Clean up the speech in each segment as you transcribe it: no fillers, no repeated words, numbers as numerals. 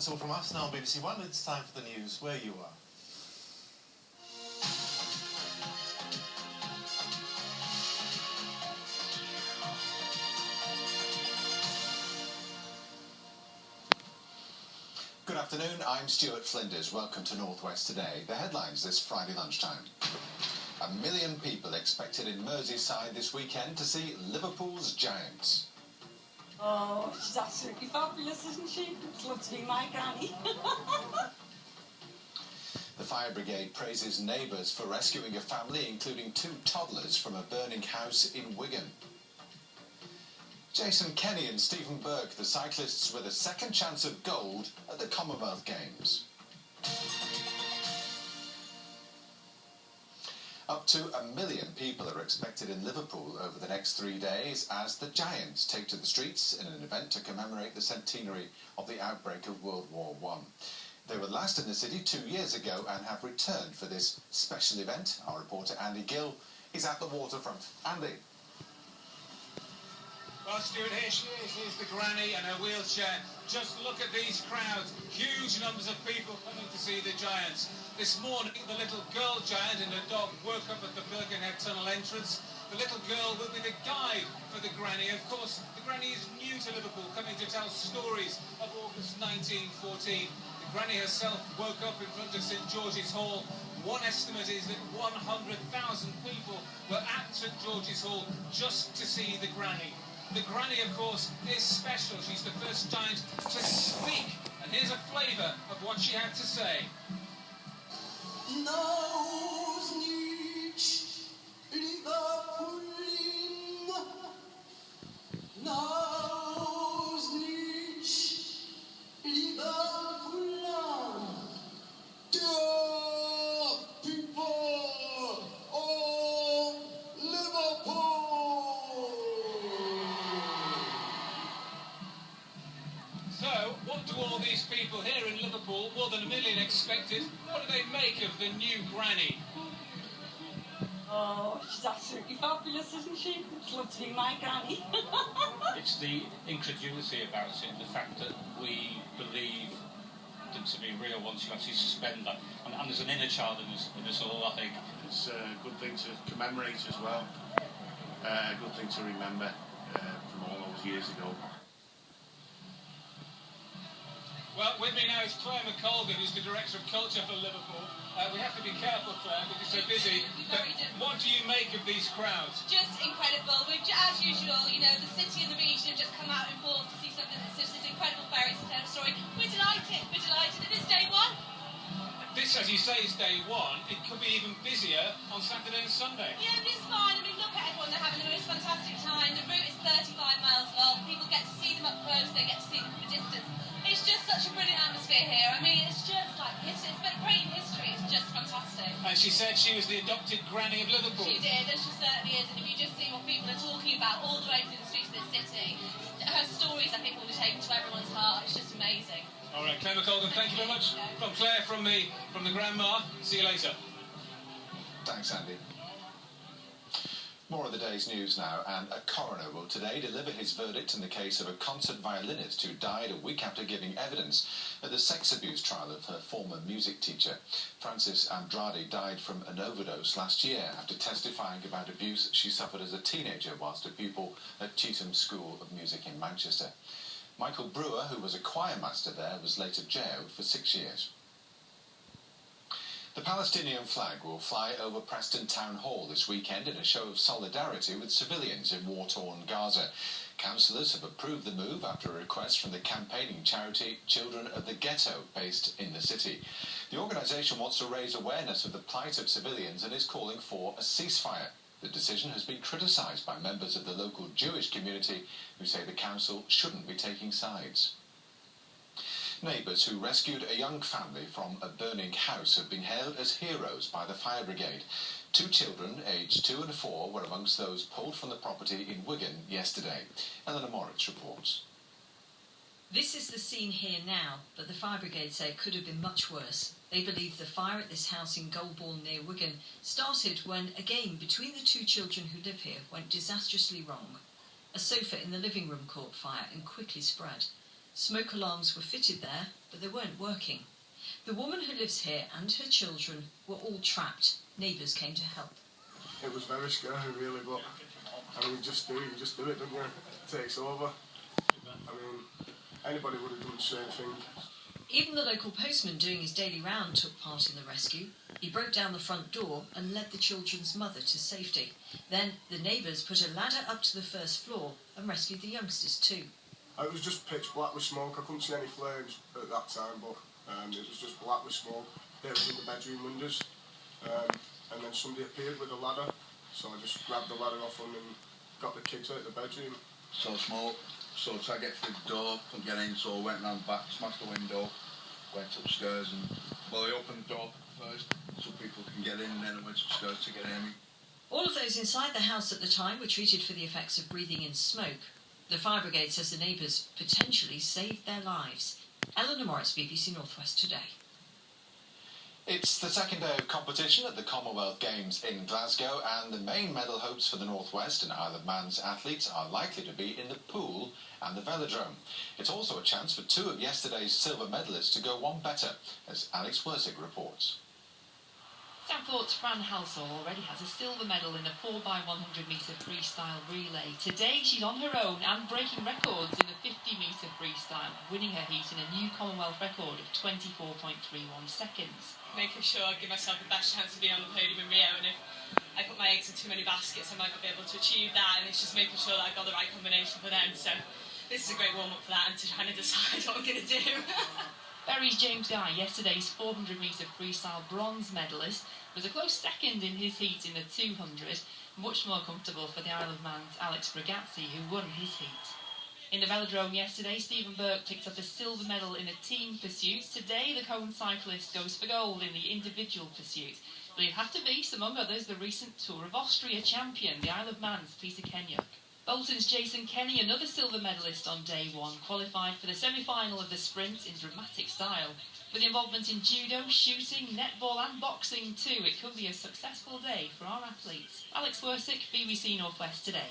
That's all from us now on BBC One. It's time for the news where you are. Good afternoon, I'm Stuart Flinders. Welcome to North West Today. The headlines this Friday lunchtime. 1 million people expected in Merseyside this weekend to see Liverpool's Giants. Oh, she's absolutely fabulous, isn't she? I'd love to be my granny. The fire brigade praises neighbours for rescuing a family, including 2 toddlers, from a burning house in Wigan. Jason Kenny and Stephen Burke, the cyclists with a second chance of gold at the Commonwealth Games. Up to 1 million people are expected in Liverpool over the next 3 days as the Giants take to the streets in an event to commemorate the centenary of the outbreak of World War I. They were last in the city 2 years ago and have returned for this special event. Our reporter Andy Gill is at the waterfront. Andy. Well, Stuart, here she is. Here's the granny and her wheelchair. Just look at these crowds. Huge numbers of people coming to see the Giants. This morning, the little girl giant and her dog woke up at the Birkenhead Tunnel entrance. The little girl will be the guide for the granny. Of course, the granny is new to Liverpool, coming to tell stories of August 1914. The granny herself woke up in front of St George's Hall. One estimate is that 100,000 people were at St George's Hall just to see the granny. The granny, of course, is special. She's the first giant to speak. And here's a flavour of what she had to say. So, what do all these people here in Liverpool, more than 1 million expected, what do they make of the new granny? Oh, she's absolutely fabulous, isn't she? I'd love to be my granny. It's the incredulity about it, the fact that we believe them to be real once you actually suspend that. And there's an inner child in us all, I think. It's a good thing to commemorate as well. A good thing to remember from all those years ago. Well, with me now is Claire McColgan, who's the Director of Culture for Liverpool. We have to be careful, Claire, because they're busy. But what do you make of these crowds? Just incredible. We've, as usual, you know, the city and the region have just come out in force to see something that's just this incredible fairy tale story. We're delighted. We're delighted. It is day one. This, as you say, is day one. It could be even busier on Saturday and Sunday. Yeah, but it's fine. I mean, look at everyone. They're having the most fantastic time. The route is 35 miles long. People get to see them up close. They get to see them from a distance. It's just such a brilliant atmosphere here. I mean, it's just like history. It's great in history. It's just fantastic. And she said she was the adopted granny of Liverpool. She did, and she certainly is. And if you just see what people are talking about all the way through the streets of this city, her stories, I think, will be taken to everyone's heart. It's just amazing. All right, Claire McColgan, thank you very much. From Claire, from me, from the grandma. See you later. Thanks, Andy. More of the day's news now, and a coroner will today deliver his verdict in the case of a concert violinist who died a week after giving evidence at the sex abuse trial of her former music teacher. Frances Andrade died from an overdose last year after testifying about abuse she suffered as a teenager whilst a pupil at Cheetham School of Music in Manchester. Michael Brewer, who was a choir master there, was later jailed for 6 years. The Palestinian flag will fly over Preston Town Hall this weekend in a show of solidarity with civilians in war-torn Gaza. Councillors have approved the move after a request from the campaigning charity Children of the Ghetto, based in the city. The organisation wants to raise awareness of the plight of civilians and is calling for a ceasefire. The decision has been criticised by members of the local Jewish community who say the council shouldn't be taking sides. Neighbours who rescued a young family from a burning house have been hailed as heroes by the fire brigade. 2 children, aged 2 and 4, were amongst those pulled from the property in Wigan yesterday. Eleanor Moritz reports. This is the scene here now, but the fire brigade say it could have been much worse. They believe the fire at this house in Goulburn near Wigan started when a game between the 2 children who live here went disastrously wrong. A sofa in the living room caught fire and quickly spread. Smoke alarms were fitted there, but they weren't working. The woman who lives here and her children were all trapped. Neighbours came to help. It was very scary, really, but I mean, you just do it, don't you? It takes over. I mean, anybody would have done the same thing. Even the local postman doing his daily round took part in the rescue. He broke down the front door and led the children's mother to safety. Then the neighbours put a ladder up to the first floor and rescued the youngsters too. It was just pitch black with smoke. I couldn't see any flames at that time, but it was just black with smoke. They were in the bedroom windows. And then somebody appeared with a ladder, so I just grabbed the ladder off them and got the kids out of the bedroom. Saw smoke, so I tried to get through the door, couldn't get in, so I went round back, smashed the window, went upstairs, and well, I opened the door first so people can get in, and then I went upstairs to get in. All of those inside the house at the time were treated for the effects of breathing in smoke. The fire brigade says the neighbours potentially saved their lives. Eleanor Moritz, BBC North West Today. It's the second day of competition at the Commonwealth Games in Glasgow, and the main medal hopes for the North West and Isle of Man's athletes are likely to be in the pool and the velodrome. It's also a chance for two of yesterday's silver medalists to go one better, as Alex Wersick reports. Southport's Fran Halsall already has a silver medal in the 4x100 metre freestyle relay. Today she's on her own and breaking records in the 50 metre freestyle, winning her heat in a new Commonwealth record of 24.31 seconds. Making sure I give myself the best chance of being on the podium in Rio, and if I put my eggs in too many baskets I might not be able to achieve that, and it's just making sure that I've got the right combination for them. So this is a great warm-up for that and to trying to decide what I'm going to do. Berry's James Guy, yesterday's 400 metre freestyle bronze medalist, was a close second in his heat in the 200, much more comfortable for the Isle of Man's Alex Bragazzi, who won his heat. In the velodrome yesterday, Stephen Burke picked up a silver medal in a team pursuit. Today, the Cone cyclist goes for gold in the individual pursuit. But he'd have to beat, among others, the recent Tour of Austria champion, the Isle of Man's Peter Kenyuk. Bolton's Jason Kenny, another silver medalist on day one, qualified for the semi-final of the sprint in dramatic style. With involvement in judo, shooting, netball and boxing too, it could be a successful day for our athletes. Alex Wersick, BBC North West Today.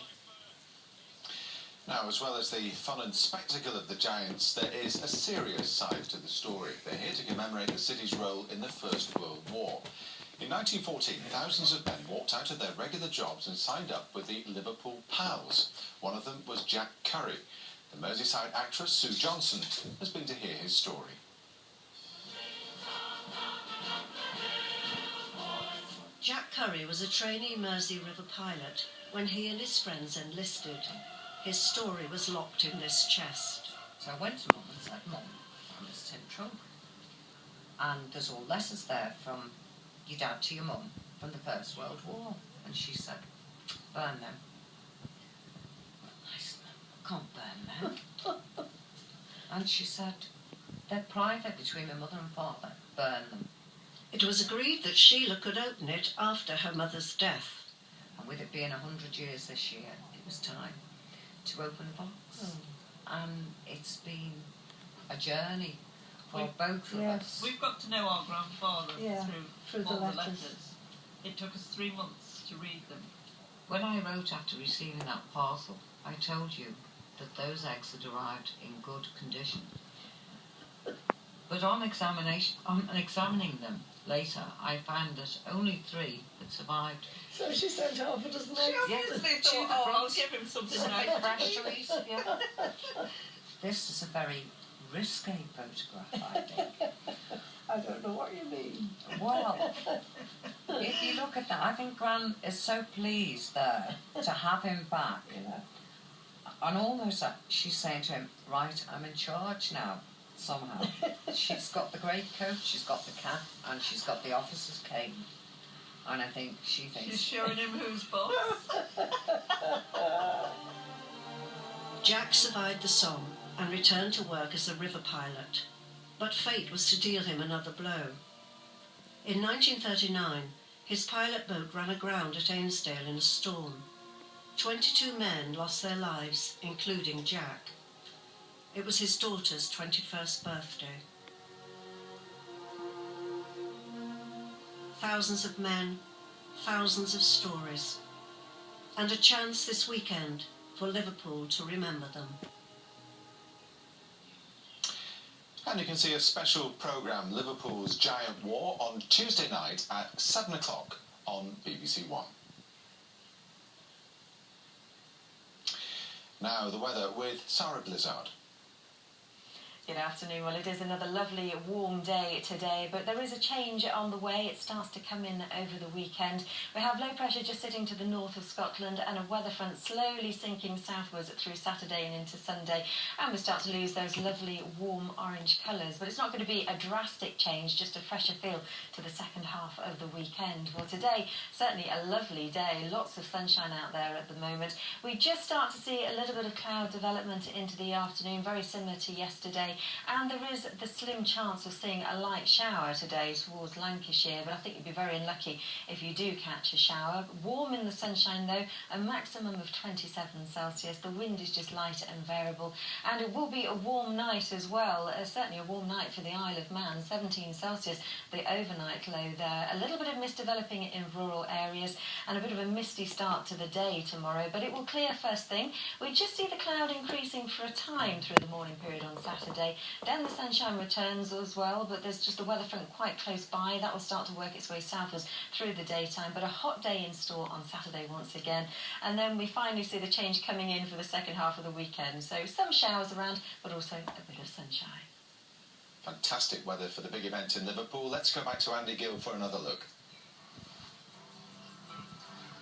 Now, as well as the fun and spectacle of the Giants, there is a serious side to the story. They're here to commemorate the city's role in the First World War. In 1914, thousands of men walked out of their regular jobs and signed up with the Liverpool Pals. One of them was Jack Curry. The Merseyside actress Sue Johnson has been to hear his story. Jack Curry was a trainee Mersey River pilot when he and his friends enlisted. His story was locked in this chest. So I went to Mum and said, Mum, I must in trouble. And there's all letters there from your dad to your mum from the First World War. And she said, burn them. Well, I said, I can't burn them. And she said, they're private between my mother and father. Burn them. It was agreed that Sheila could open it after her mother's death. And with it being 100 years this year, it was time to open the box. And it's been a journey for both of us. We've got to know our grandfather through all the letters. It took us 3 months to read them. When I wrote after receiving that parcel, I told you that those eggs had arrived in good condition. But on examining them later, I found that only 3 had survived. So she sent half a dozen eggs. She obviously thought, I'll give him something nice. Fresh trees, yeah. This is a very risque photograph, I think. I don't know what you mean. Well, if you look at that, I think Gran is so pleased there to have him back. Yeah. And almost she's saying to him, right, I'm in charge now, somehow. She's got the great coat, she's got the cap, and she's got the officer's cane. And I think she thinks... She's showing him who's boss. Jack survived the Somme and returned to work as a river pilot. But fate was to deal him another blow. In 1939, his pilot boat ran aground at Ainsdale in a storm. 22 men lost their lives, including Jack. It was his daughter's 21st birthday. Thousands of men, thousands of stories, and a chance this weekend for Liverpool to remember them. And you can see a special programme, Liverpool's Giant War, on Tuesday night at 7 o'clock on BBC One. Now the weather with Sarah Blizzard. Good afternoon. Well, it is another lovely warm day today, but there is a change on the way. It starts to come in over the weekend. We have low pressure just sitting to the north of Scotland and a weather front slowly sinking southwards through Saturday and into Sunday, and we start to lose those lovely warm orange colours. But it's not going to be a drastic change, just a fresher feel to the second half of the weekend. Well, today, certainly a lovely day. Lots of sunshine out there at the moment. We just start to see a little bit of cloud development into the afternoon, very similar to yesterday. And there is the slim chance of seeing a light shower today towards Lancashire, but I think you'd be very unlucky if you do catch a shower. Warm in the sunshine though, a maximum of 27 Celsius. The wind is just light and variable, and it will be a warm night as well. Certainly a warm night for the Isle of Man, 17 Celsius, the overnight low there. A little bit of mist developing in rural areas and a bit of a misty start to the day tomorrow, but it will clear first thing. We just see the cloud increasing for a time through the morning period on Saturday. Then the sunshine returns as well, but there's just a weather front quite close by. That will start to work its way southwards through the daytime, but a hot day in store on Saturday once again. And then we finally see the change coming in for the second half of the weekend. So some showers around, but also a bit of sunshine. Fantastic weather for the big event in Liverpool. Let's go back to Andy Gill for another look.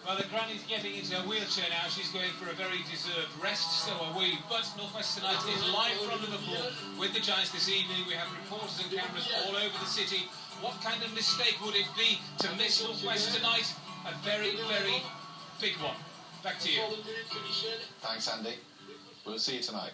Well, the granny's getting into her wheelchair now. She's going for a very deserved rest, so are we. But North West Tonight is live from Liverpool with the Giants this evening. We have reporters and cameras all over the city. What kind of mistake would it be to miss North West Tonight? A very, very big one. Back to you. Thanks, Andy. We'll see you tonight.